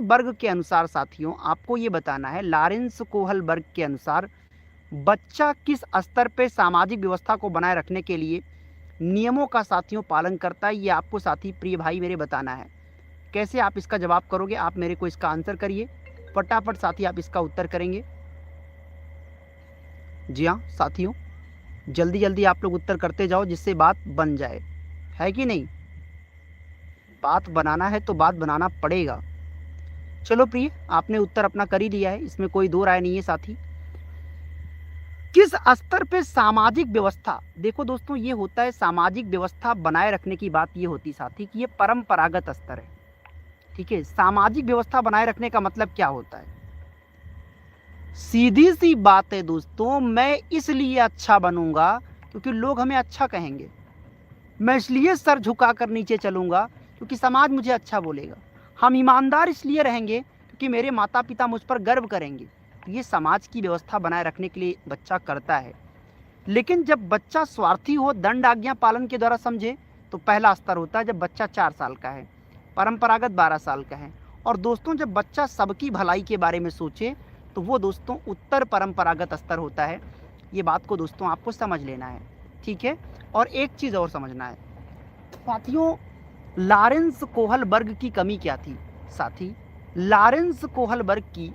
वर्ग के अनुसार साथियों आपको ये बताना है, लॉरेंस कोहल वर्ग के अनुसार बच्चा किस स्तर पे सामाजिक व्यवस्था को बनाए रखने के लिए नियमों का साथियों पालन करता है, ये आपको साथी प्रिय भाई मेरे बताना है। कैसे आप इसका जवाब करोगे, आप मेरे को इसका आंसर करिए फटाफट साथी, आप इसका उत्तर करेंगे। जी हाँ साथियों, जल्दी जल्दी आप लोग उत्तर करते जाओ जिससे बात बन जाए, है कि नहीं। बात बनाना है तो बात बनाना पड़ेगा। चलो प्रिय, आपने उत्तर अपना कर ही लिया है, इसमें कोई दो राय नहीं है साथी। किस स्तर पे सामाजिक व्यवस्था, देखो दोस्तों ये होता है सामाजिक व्यवस्था बनाए रखने की बात ये होती साथी कि ये परंपरागत स्तर है। ठीक है, सामाजिक व्यवस्था बनाए रखने का मतलब क्या होता है, सीधी सी बात है दोस्तों, मैं इसलिए अच्छा बनूंगा क्योंकि लोग हमें अच्छा कहेंगे, मैं इसलिए सर झुकाकर नीचे चलूंगा क्योंकि समाज मुझे अच्छा बोलेगा, हम ईमानदार इसलिए रहेंगे क्योंकि मेरे माता पिता मुझ पर गर्व करेंगे। तो ये समाज की व्यवस्था बनाए रखने के लिए बच्चा करता है। लेकिन जब बच्चा स्वार्थी हो, दंड आज्ञा पालन के द्वारा समझे, तो पहला स्तर होता है जब बच्चा 4 साल का है, परंपरागत 12 साल का है। और दोस्तों जब बच्चा सबकी भलाई के बारे में सोचे तो वो दोस्तों उत्तर परंपरागत स्तर होता है। ये बात को दोस्तों आपको समझ लेना है, ठीक है। और एक चीज़ और समझना है साथियों, लॉरेंस कोहल वर्ग की कमी क्या थी साथी, लॉरेंस कोहल वर्ग की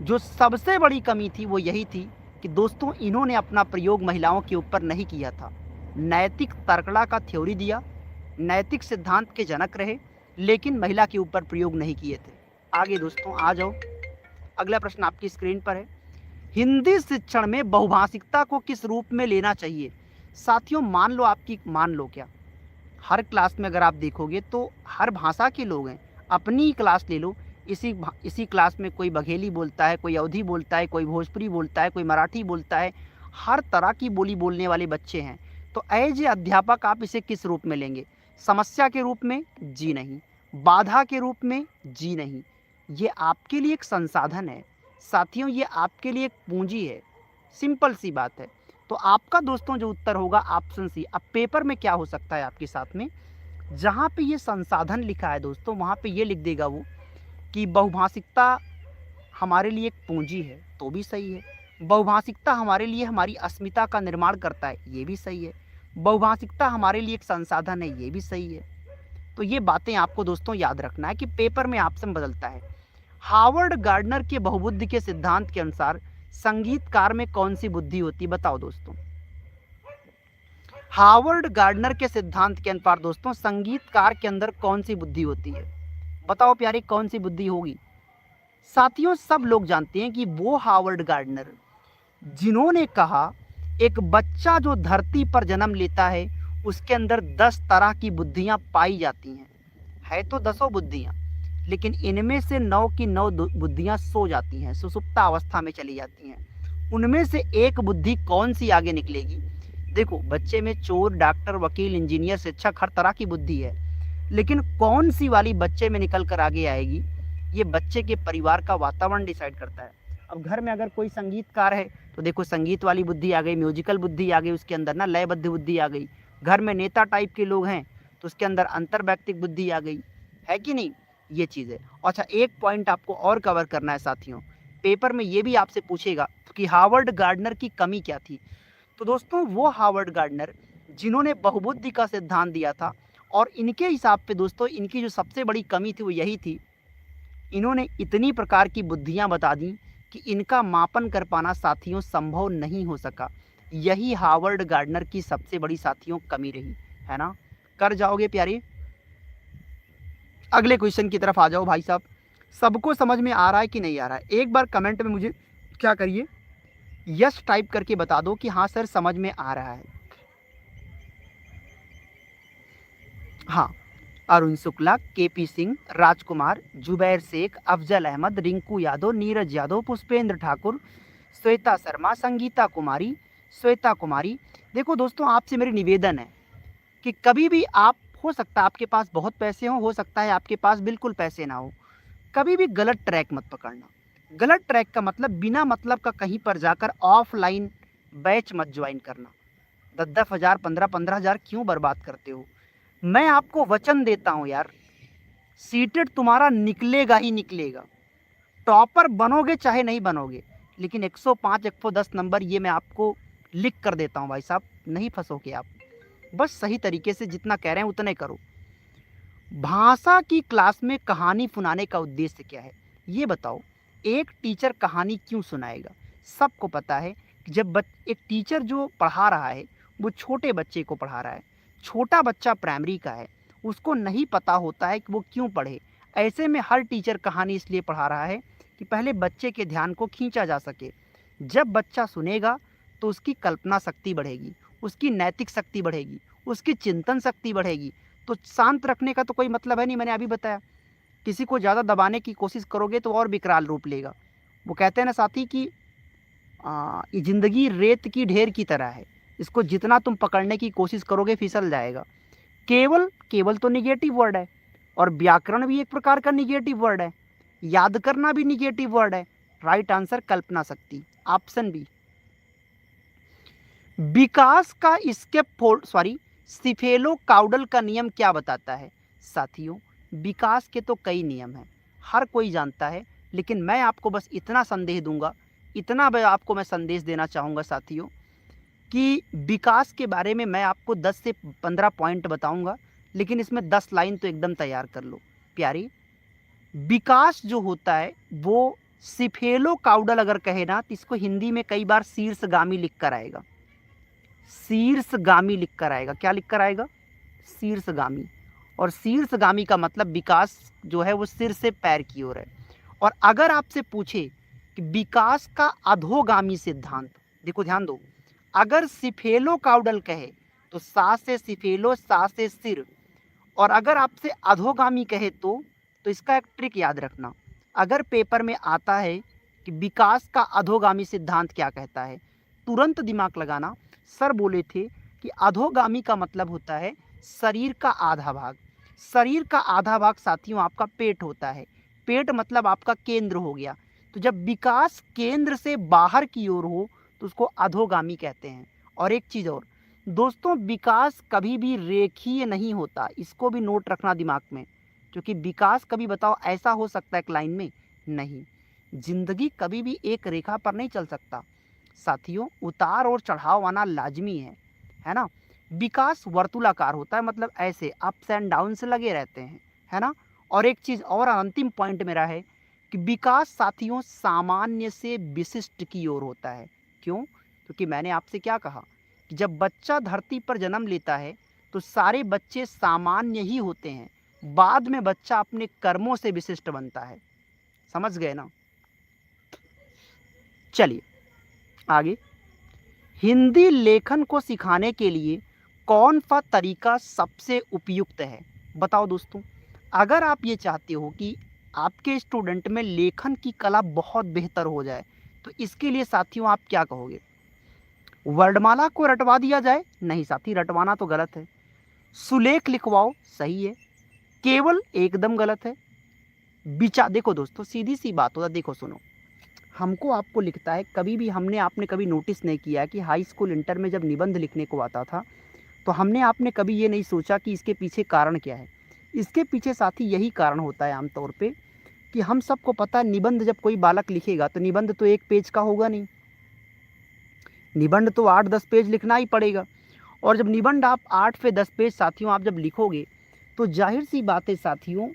जो सबसे बड़ी कमी थी वो यही थी कि दोस्तों इन्होंने अपना प्रयोग महिलाओं के ऊपर नहीं किया था। नैतिक तर्कड़ा का थ्योरी दिया, नैतिक सिद्धांत के जनक रहे, लेकिन महिला के ऊपर प्रयोग नहीं किए थे। आगे दोस्तों आ जाओ, अगला प्रश्न आपकी स्क्रीन पर है, हिंदी शिक्षण में बहुभाषिकता को किस रूप में लेना चाहिए साथियों। मान लो क्या, हर क्लास में अगर आप देखोगे तो हर भाषा के लोग हैं, अपनी ही क्लास ले लो, इसी क्लास में कोई बघेली बोलता है, कोई अवधी बोलता है, कोई भोजपुरी बोलता है, कोई मराठी बोलता है, हर तरह की बोली बोलने वाले बच्चे हैं। तो एज ए अध्यापक आप इसे किस रूप में लेंगे, समस्या के रूप में? जी नहीं। बाधा के रूप में? जी नहीं। ये आपके लिए एक संसाधन है साथियों, ये आपके लिए एक पूंजी है, सिंपल सी बात है। तो आपका दोस्तों जो उत्तर होगा ऑप्शन सी। अब पेपर में क्या हो सकता है आपके साथ में, जहाँ पे ये संसाधन लिखा है दोस्तों वहाँ पे ये लिख देगा वो कि बहुभाषिकता हमारे लिए एक पूंजी है, तो भी सही है। बहुभाषिकता हमारे लिए हमारी अस्मिता का निर्माण करता है, ये भी सही है। बहुभाषिकता हमारे लिए एक संसाधन है, ये भी सही है। तो ये बातें आपको दोस्तों याद रखना है कि पेपर में ऑप्शन बदलता है। हार्वर्ड गार्डनर के बहुबुद्धि के सिद्धांत के अनुसार संगीतकार में कौन सी बुद्धि होती है, बताओ दोस्तों। हार्वर्ड गार्डनर के सिद्धांत के अनुसार दोस्तों संगीतकार के अंदर कौन सी बुद्धि होती है, बताओ प्यारे कौन सी बुद्धि होगी। साथियों सब लोग जानते हैं कि वो हार्वर्ड गार्डनर जिन्होंने कहा एक बच्चा जो धरती पर जन्म लेता है उसके अंदर 10 तरह की बुद्धियां पाई जाती हैं, है तो 10 बुद्धियां, लेकिन इनमें से 9 की 9 बुद्धियां सो जाती हैं, सुसुप्ता अवस्था में चली जाती हैं। उनमें से एक बुद्धि कौन सी आगे निकलेगी। देखो बच्चे में चोर, डॉक्टर, वकील, इंजीनियर, शिक्षक, हर तरह की बुद्धि है, लेकिन कौन सी वाली बच्चे में निकल कर आगे आएगी, ये बच्चे के परिवार का वातावरण डिसाइड करता है। अब घर में अगर कोई संगीतकार है तो देखो संगीत वाली बुद्धि आ गई, म्यूजिकल बुद्धि आ गई, उसके अंदर ना लयबद्ध बुद्धि आ गई। घर में नेता टाइप के लोग हैं तो उसके अंदर अंतर्वैयक्तिक बुद्धि आ गई, है कि नहीं, ये चीज़ है। अच्छा एक पॉइंट आपको और कवर करना है साथियों, पेपर में ये भी आपसे पूछेगा कि हार्वर्ड गार्डनर की कमी क्या थी। तो दोस्तों वो हार्वर्ड गार्डनर जिन्होंने बहुबुद्धि का सिद्धांत दिया था, और इनके हिसाब पे दोस्तों इनकी जो सबसे बड़ी कमी थी वो यही थी, इन्होंने इतनी प्रकार की बुद्धियां बता दी कि इनका मापन कर पाना साथियों संभव नहीं हो सका। यही हार्वर्ड गार्डनर की सबसे बड़ी साथियों कमी रही, है ना। कर जाओगे प्यारे, अगले क्वेश्चन की तरफ आ जाओ भाई साहब। सबको समझ में आ रहा है कि नहीं आ रहा है, एक बार कमेंट में मुझे क्या करिए, यस टाइप करके बता दो कि हाँ सर समझ में आ रहा है। हाँ, अरुण शुक्ला, केपी सिंह, राजकुमार, जुबैर शेख, अफजल अहमद, रिंकू यादव, नीरज यादव, पुष्पेंद्र ठाकुर, श्वेता शर्मा, संगीता कुमारी, श्वेता कुमारी। देखो दोस्तों आपसे मेरी निवेदन है कि कभी भी आप, हो सकता है आपके पास बहुत पैसे हो सकता है आपके पास बिल्कुल पैसे ना हो, कभी भी गलत ट्रैक मत पकड़ना। गलत ट्रैक का मतलब बिना मतलब का कहीं पर जाकर ऑफलाइन बैच मत ज्वाइन करना। 10-10 हज़ार 15-15 हज़ार क्यों बर्बाद करते हो। मैं आपको वचन देता हूँ यार, सीटेड तुम्हारा निकलेगा ही निकलेगा। टॉपर बनोगे चाहे नहीं बनोगे, लेकिन 105 110 नंबर ये मैं आपको लिख कर देता हूँ भाई साहब, नहीं फंसोगे आप। बस सही तरीके से जितना कह रहे हैं उतने करो। भाषा की क्लास में कहानी सुनाने का उद्देश्य क्या है, ये बताओ। एक टीचर कहानी क्यों सुनाएगा? सबको पता है कि जब एक टीचर जो पढ़ा रहा है वो छोटे बच्चे को पढ़ा रहा है, छोटा बच्चा प्राइमरी का है, उसको नहीं पता होता है कि वो क्यों पढ़े। ऐसे में हर टीचर कहानी इसलिए पढ़ा रहा है कि पहले बच्चे के ध्यान को खींचा जा सके। जब बच्चा सुनेगा तो उसकी कल्पना शक्ति बढ़ेगी, उसकी नैतिक शक्ति बढ़ेगी, उसकी चिंतन शक्ति बढ़ेगी। तो शांत रखने का तो कोई मतलब है नहीं, मैंने अभी बताया। किसी को ज़्यादा दबाने की कोशिश करोगे तो और विकराल रूप लेगा। वो कहते हैं ना साथी कि ये ज़िंदगी रेत की ढेर की तरह है, इसको जितना तुम पकड़ने की कोशिश करोगे फिसल जाएगा। केवल केवल तो निगेटिव वर्ड है, और व्याकरण भी एक प्रकार का निगेटिव वर्ड है, याद करना भी निगेटिव वर्ड है। राइट आंसर कल्पना शक्ति, ऑप्शन बी। विकास का सिफेलो काउडल का नियम क्या बताता है? साथियों, विकास के तो कई नियम हैं, हर कोई जानता है, लेकिन मैं आपको बस इतना संदेश दूंगा, इतना आपको मैं संदेश देना चाहूँगा साथियों, कि विकास के बारे में मैं आपको 10 से 15 पॉइंट बताऊंगा, लेकिन इसमें 10 लाइन तो एकदम तैयार कर लो प्यारी। विकास जो होता है वो सिफेलो काउडल अगर कहे ना तो इसको हिंदी में कई बार शीर्षगामी लिख कर आएगा। शीर्षगामी लिख कर आएगा। क्या लिख कर आएगा? शीर्षगामी। और शीर्षगामी का मतलब विकास जो है वो सिर से पैर की ओर है। और अगर आपसे पूछे कि विकास का अधोगामी सिद्धांत, देखो ध्यान दो, अगर सिफेलो काउडल कहे तो सा से सिफेलो, सा से सिर। और अगर आपसे अधोगामी कहे तो इसका एक ट्रिक याद रखना। अगर पेपर में आता है कि विकास का अधोगामी सिद्धांत क्या कहता है, तुरंत दिमाग लगाना। सर बोले थे कि अधोगामी का मतलब होता है शरीर का आधा भाग। शरीर का आधा भाग साथियों आपका पेट होता है। पेट मतलब आपका केंद्र हो गया। तो जब विकास केंद्र से बाहर की ओर हो तो उसको अधोगामी कहते हैं। और एक चीज़ और दोस्तों, विकास कभी भी रेखीय नहीं होता, इसको भी नोट रखना दिमाग में। क्योंकि विकास कभी बताओ ऐसा हो सकता है एक लाइन में? नहीं। जिंदगी कभी भी एक रेखा पर नहीं चल सकता साथियों, उतार और चढ़ाव आना लाजमी है ना। विकास वर्तुलाकार होता है, मतलब ऐसे अप्स एंड डाउन से लगे रहते हैं, है ना। और एक चीज़ और, अंतिम पॉइंट मेरा है कि विकास साथियों सामान्य से विशिष्ट की ओर होता है। क्यों? क्योंकि मैंने आपसे क्या कहा कि जब बच्चा धरती पर जन्म लेता है तो सारे बच्चे सामान्य ही होते हैं, बाद में बच्चा अपने कर्मों से विशिष्ट बनता है। समझ गए ना? चलिए आगे। हिंदी लेखन को सिखाने के लिए कौन सा तरीका सबसे उपयुक्त है? बताओ दोस्तों। अगर आप ये चाहते हो कि आपके स्टूडेंट में लेखन की कला बहुत बेहतर हो जाए तो इसके लिए साथियों आप क्या कहोगे? वर्णमाला को रटवा दिया जाए? नहीं साथी, रटवाना तो गलत है। सुलेख लिखवाओ, सही है। केवल एकदम गलत है। विचार, देखो दोस्तों सीधी सी बात होता, देखो सुनो, हमको आपको लिखता है, कभी भी आपने कभी नोटिस नहीं किया कि हाई स्कूल इंटर में जब निबंध लिखने को आता था तो आपने कभी ये नहीं सोचा कि इसके पीछे कारण क्या है। इसके पीछे साथी यही कारण होता है आमतौर पे कि हम सबको पता है निबंध जब कोई बालक लिखेगा तो निबंध तो एक पेज का होगा नहीं, निबंध तो 8-10 पेज लिखना ही पड़ेगा। और जब निबंध आप 8 से 10 पेज साथियों आप जब लिखोगे तो जाहिर सी बात है साथियों,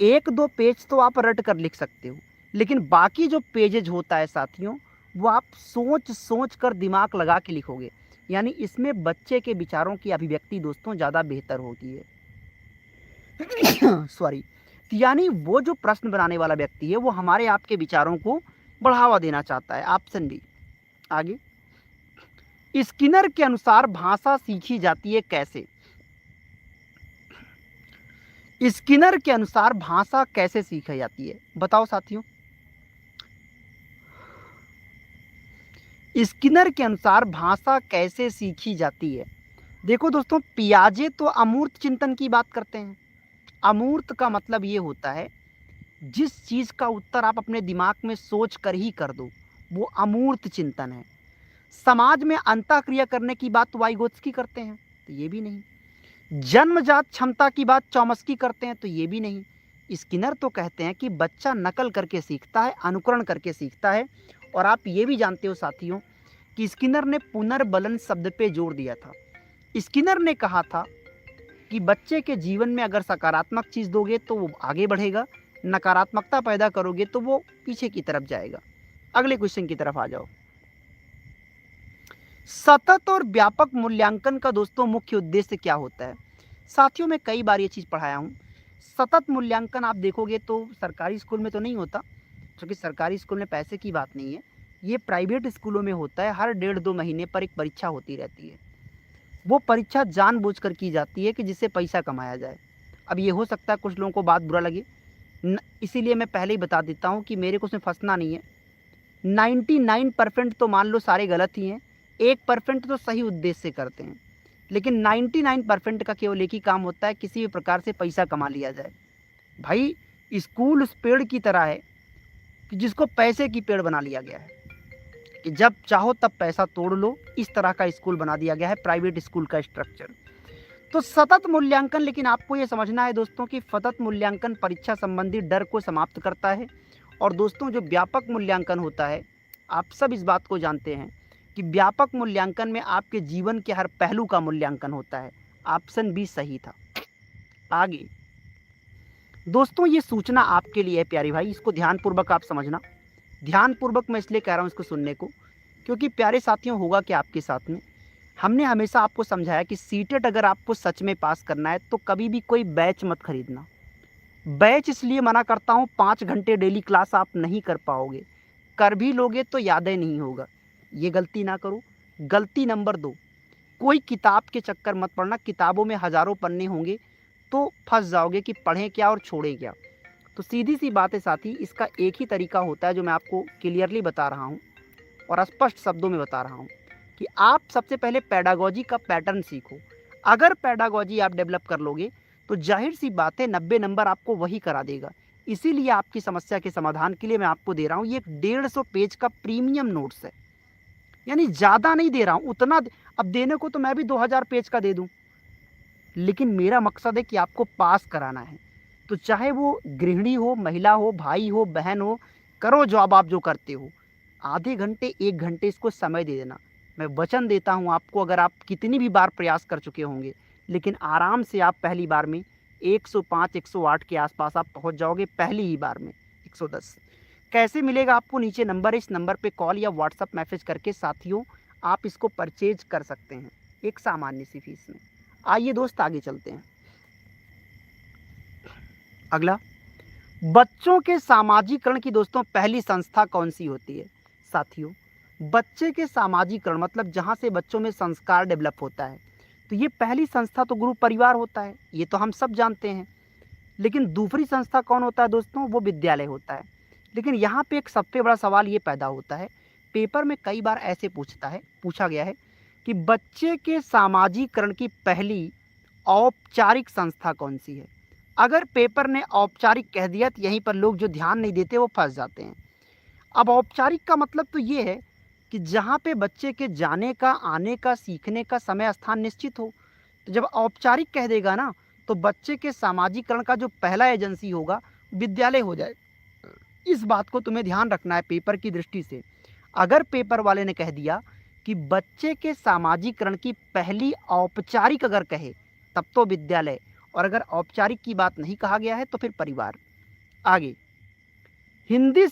1-2 पेज तो आप रट कर लिख सकते हो, लेकिन बाकी जो पेजेज होता है साथियों वो आप सोच सोच कर दिमाग लगा के लिखोगे। यानी इसमें बच्चे के विचारों की अभिव्यक्ति दोस्तों ज़्यादा बेहतर होती है। सॉरी। यानी वो जो प्रश्न बनाने वाला व्यक्ति है वो हमारे आपके विचारों को बढ़ावा देना चाहता है। Option B. आगे, स्किनर के अनुसार भाषा सीखी जाती है कैसे? स्किनर के अनुसार भाषा कैसे सीखी जाती है बताओ साथियों। स्किनर के अनुसार भाषा कैसे सीखी जाती है? देखो दोस्तों, पियाजे तो अमूर्त चिंतन की बात करते हैं। अमूर्त का मतलब ये होता है जिस चीज़ का उत्तर आप अपने दिमाग में सोच कर ही कर दो, वो अमूर्त चिंतन है। समाज में अंतःक्रिया करने की बात तो वाइगोत्स्की करते हैं, तो ये भी नहीं। जन्मजात क्षमता की बात चॉम्स्की करते हैं तो ये भी नहीं। स्किनर तो कहते हैं कि बच्चा नकल करके सीखता है, अनुकरण करके सीखता है। और आप ये भी जानते हो साथियों कि स्किनर ने पुनर्बलन शब्द पे जोर दिया था। स्किनर ने कहा था कि बच्चे के जीवन में अगर सकारात्मक चीज़ दोगे तो वो आगे बढ़ेगा, नकारात्मकता पैदा करोगे तो वो पीछे की तरफ जाएगा। अगले क्वेश्चन की तरफ आ जाओ। सतत और व्यापक मूल्यांकन का दोस्तों मुख्य उद्देश्य क्या होता है? साथियों मैं कई बार ये चीज़ पढ़ाया हूँ। सतत मूल्यांकन आप देखोगे तो सरकारी स्कूल में तो नहीं होता, क्योंकि सरकारी स्कूल में पैसे की बात नहीं है। ये प्राइवेट स्कूलों में होता है। हर 1.5-2 महीने पर एक परीक्षा होती रहती है। वो परीक्षा जानबूझकर की जाती है कि जिससे पैसा कमाया जाए। अब ये हो सकता है कुछ लोगों को बात बुरा लगे, इसीलिए मैं पहले ही बता देता हूँ कि मेरे को उसमें फंसना नहीं है। 99% तो मान लो सारे गलत ही हैं, 1% तो सही उद्देश्य से करते हैं, लेकिन 99% का केवल एक ही काम होता है, किसी भी प्रकार से पैसा कमा लिया जाए। भाई स्कूल उस पेड़ की तरह है कि जिसको पैसे की पेड़ बना लिया गया है कि जब चाहो तब पैसा तोड़ लो। इस तरह का स्कूल बना दिया गया है प्राइवेट स्कूल का स्ट्रक्चर। तो सतत मूल्यांकन, लेकिन आपको ये समझना है दोस्तों कि सतत मूल्यांकन परीक्षा संबंधी डर को समाप्त करता है। और दोस्तों जो व्यापक मूल्यांकन होता है, आप सब इस बात को जानते हैं कि व्यापक मूल्यांकन में आपके जीवन के हर पहलू का मूल्यांकन होता है। ऑप्शन बी सही था। आगे दोस्तों ये सूचना आपके लिए है प्यारे भाई, इसको ध्यानपूर्वक आप समझना। ध्यानपूर्वक मैं इसलिए कह रहा हूँ इसको सुनने को, क्योंकि प्यारे साथियों होगा कि आपके साथ में हमने हमेशा आपको समझाया कि सीटेट अगर आपको सच में पास करना है तो कभी भी कोई बैच मत खरीदना। बैच इसलिए मना करता हूँ, 5 घंटे डेली क्लास आप नहीं कर पाओगे, कर भी लोगे तो यादें नहीं होगा। ये गलती ना करो। गलती नंबर 2, कोई किताब के चक्कर मत पड़ना। किताबों में हज़ारों पन्ने होंगे तो फंस जाओगे कि पढ़ें क्या और छोड़ें क्या। तो सीधी सी बात है साथी, इसका एक ही तरीका होता है जो मैं आपको क्लियरली बता रहा हूँ और स्पष्ट शब्दों में बता रहा हूँ कि आप सबसे पहले पेडागोजी का पैटर्न सीखो। अगर पेडागोजी आप डेवलप कर लोगे तो जाहिर सी बात है 90 नंबर आपको वही करा देगा। इसीलिए आपकी समस्या के समाधान के लिए मैं आपको दे रहा हूँ ये 150 पेज का प्रीमियम नोट्स है, यानी ज़्यादा नहीं दे रहा हूँ उतना। अब देने को तो मैं भी 2000 पेज का दे दूँ, लेकिन मेरा मकसद है कि आपको पास कराना है। तो चाहे वो गृहिणी हो, महिला हो, भाई हो, बहन हो, करो जॉब आप जो करते हो, आधे घंटे 1 घंटे इसको समय दे देना। मैं वचन देता हूँ आपको, अगर आप कितनी भी बार प्रयास कर चुके होंगे, लेकिन आराम से आप पहली बार में 105 108 के आसपास आप पहुँच जाओगे, पहली ही बार में 110। कैसे मिलेगा आपको? नीचे नंबर है, इस नंबर पे कॉल या व्हाट्सअप मैसेज करके साथियों आप इसको परचेज कर सकते हैं एक सामान्य सी फीस में। आइए दोस्त आगे चलते हैं। अगला, बच्चों के सामाजिकरण की दोस्तों पहली संस्था कौन सी होती है? साथियों बच्चे के सामाजिकरण मतलब जहाँ से बच्चों में संस्कार डेवलप होता है, तो ये पहली संस्था तो गुरु परिवार होता है, ये तो हम सब जानते हैं। लेकिन दूसरी संस्था कौन होता है दोस्तों? वो विद्यालय होता है। लेकिन यहाँ पे एक सबसे बड़ा सवाल ये पैदा होता है, पेपर में कई बार ऐसे पूछा गया है कि बच्चे के सामाजिकरण की पहली औपचारिक संस्था कौन सी है? अगर पेपर ने औपचारिक कह दिया तो यहीं पर लोग जो ध्यान नहीं देते वो फंस जाते हैं। अब औपचारिक का मतलब तो ये है कि जहाँ पे बच्चे के जाने का, आने का, सीखने का समय स्थान निश्चित हो। तो जब औपचारिक कह देगा ना, तो बच्चे के सामाजिकरण का जो पहला एजेंसी होगा विद्यालय हो जाए। इस बात को तुम्हें ध्यान रखना है पेपर की दृष्टि से। अगर पेपर वाले ने कह दिया कि बच्चे के सामाजिकरण की पहली औपचारिक अगर कहे तब तो विद्यालय, और अगर औपचारिक की बात नहीं कहा गया है तो फिर परिवार। आगे, हिंदी